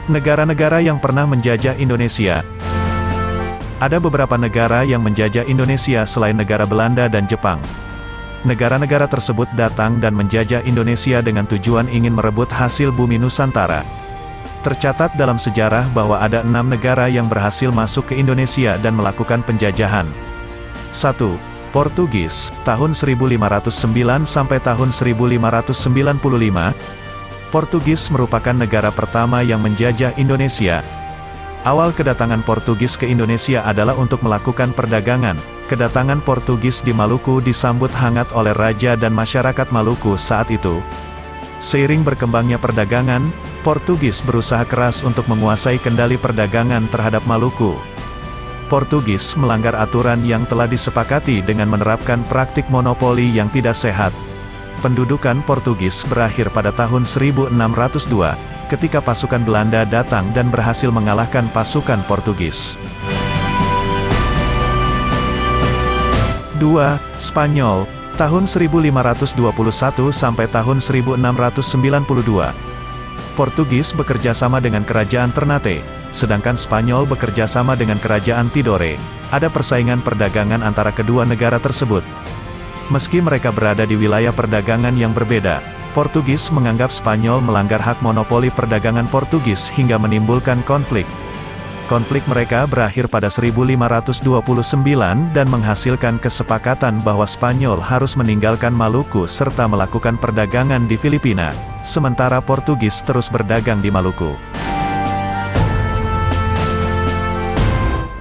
Negara-negara yang pernah menjajah Indonesia. Ada beberapa negara yang menjajah Indonesia selain negara Belanda dan Jepang. Negara-negara tersebut datang dan menjajah Indonesia dengan tujuan ingin merebut hasil bumi Nusantara. Tercatat dalam sejarah bahwa ada 6 negara yang berhasil masuk ke Indonesia dan melakukan penjajahan. 1. Portugis, tahun 1509 sampai tahun 1595. Portugis merupakan negara pertama yang menjajah Indonesia. Awal kedatangan Portugis ke Indonesia adalah untuk melakukan perdagangan. Kedatangan Portugis di Maluku disambut hangat oleh raja dan masyarakat Maluku saat itu. Seiring berkembangnya perdagangan, Portugis berusaha keras untuk menguasai kendali perdagangan terhadap Maluku. Portugis melanggar aturan yang telah disepakati dengan menerapkan praktik monopoli yang tidak sehat. Pendudukan Portugis berakhir pada tahun 1602, ketika pasukan Belanda datang dan berhasil mengalahkan pasukan Portugis. 2. Spanyol, tahun 1521 sampai tahun 1692. Portugis bekerja sama dengan kerajaan Ternate, sedangkan Spanyol bekerja sama dengan kerajaan Tidore. Ada persaingan perdagangan antara kedua negara tersebut. Meski mereka berada di wilayah perdagangan yang berbeda, Portugis menganggap Spanyol melanggar hak monopoli perdagangan Portugis hingga menimbulkan konflik. Konflik mereka berakhir pada 1529 dan menghasilkan kesepakatan bahwa Spanyol harus meninggalkan Maluku serta melakukan perdagangan di Filipina, sementara Portugis terus berdagang di Maluku.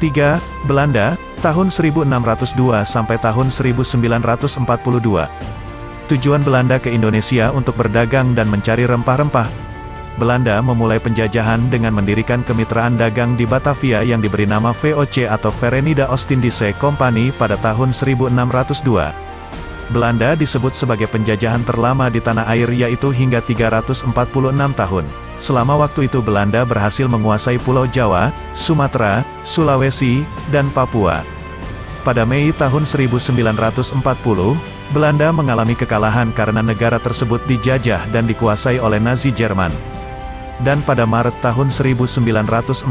3. Belanda, tahun 1602 sampai tahun 1942. Tujuan Belanda ke Indonesia untuk berdagang dan mencari rempah-rempah. Belanda memulai penjajahan dengan mendirikan kemitraan dagang di Batavia yang diberi nama VOC atau Verenigde Oostindische Compagnie pada tahun 1602. Belanda disebut sebagai penjajahan terlama di tanah air yaitu hingga 346 tahun. Selama waktu itu Belanda berhasil menguasai Pulau Jawa, Sumatera, Sulawesi, dan Papua. Pada Mei tahun 1940, Belanda mengalami kekalahan karena negara tersebut dijajah dan dikuasai oleh Nazi Jerman. Dan pada Maret tahun 1942,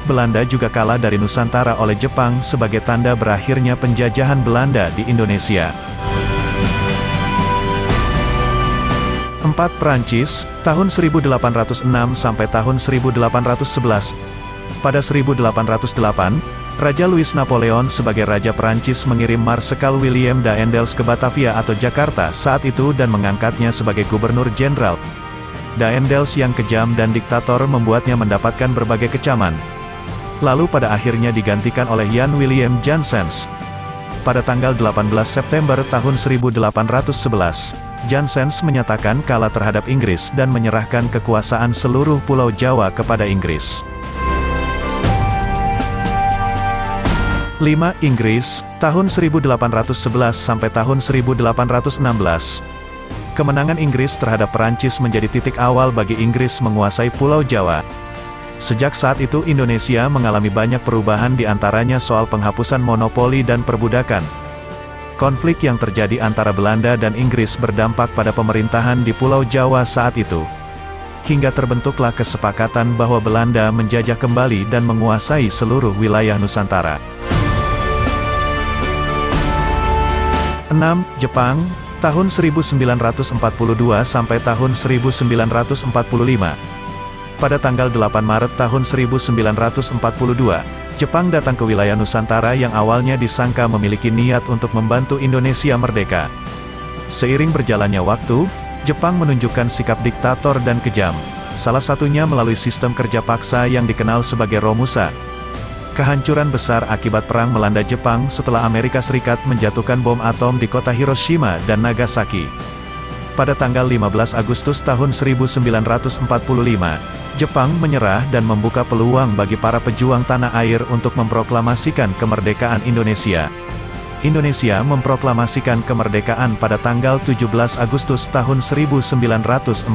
Belanda juga kalah dari Nusantara oleh Jepang sebagai tanda berakhirnya penjajahan Belanda di Indonesia. 4. Prancis, tahun 1806 sampai tahun 1811. Pada 1808, Raja Louis Napoleon sebagai Raja Prancis mengirim Marsekal William Daendels ke Batavia atau Jakarta saat itu dan mengangkatnya sebagai Gubernur Jenderal. Daendels yang kejam dan diktator membuatnya mendapatkan berbagai kecaman. Lalu pada akhirnya digantikan oleh Jan Willem Janssens. Pada tanggal 18 September tahun 1811, Janssens menyatakan kalah terhadap Inggris dan menyerahkan kekuasaan seluruh Pulau Jawa kepada Inggris. 5. Inggris, tahun 1811 sampai tahun 1816. Kemenangan Inggris terhadap Perancis menjadi titik awal bagi Inggris menguasai Pulau Jawa. Sejak saat itu Indonesia mengalami banyak perubahan di antaranya soal penghapusan monopoli dan perbudakan. Konflik yang terjadi antara Belanda dan Inggris berdampak pada pemerintahan di Pulau Jawa saat itu. Hingga terbentuklah kesepakatan bahwa Belanda menjajah kembali dan menguasai seluruh wilayah Nusantara. 6. Jepang, tahun 1942 sampai tahun 1945. Pada tanggal 8 Maret tahun 1942, Jepang datang ke wilayah Nusantara yang awalnya disangka memiliki niat untuk membantu Indonesia merdeka. Seiring berjalannya waktu, Jepang menunjukkan sikap diktator dan kejam. Salah satunya melalui sistem kerja paksa yang dikenal sebagai Romusa. Kehancuran besar akibat perang melanda Jepang setelah Amerika Serikat menjatuhkan bom atom di kota Hiroshima dan Nagasaki. Pada tanggal 15 Agustus tahun 1945, Jepang menyerah dan membuka peluang bagi para pejuang tanah air untuk memproklamasikan kemerdekaan Indonesia. Indonesia memproklamasikan kemerdekaan pada tanggal 17 Agustus tahun 1945.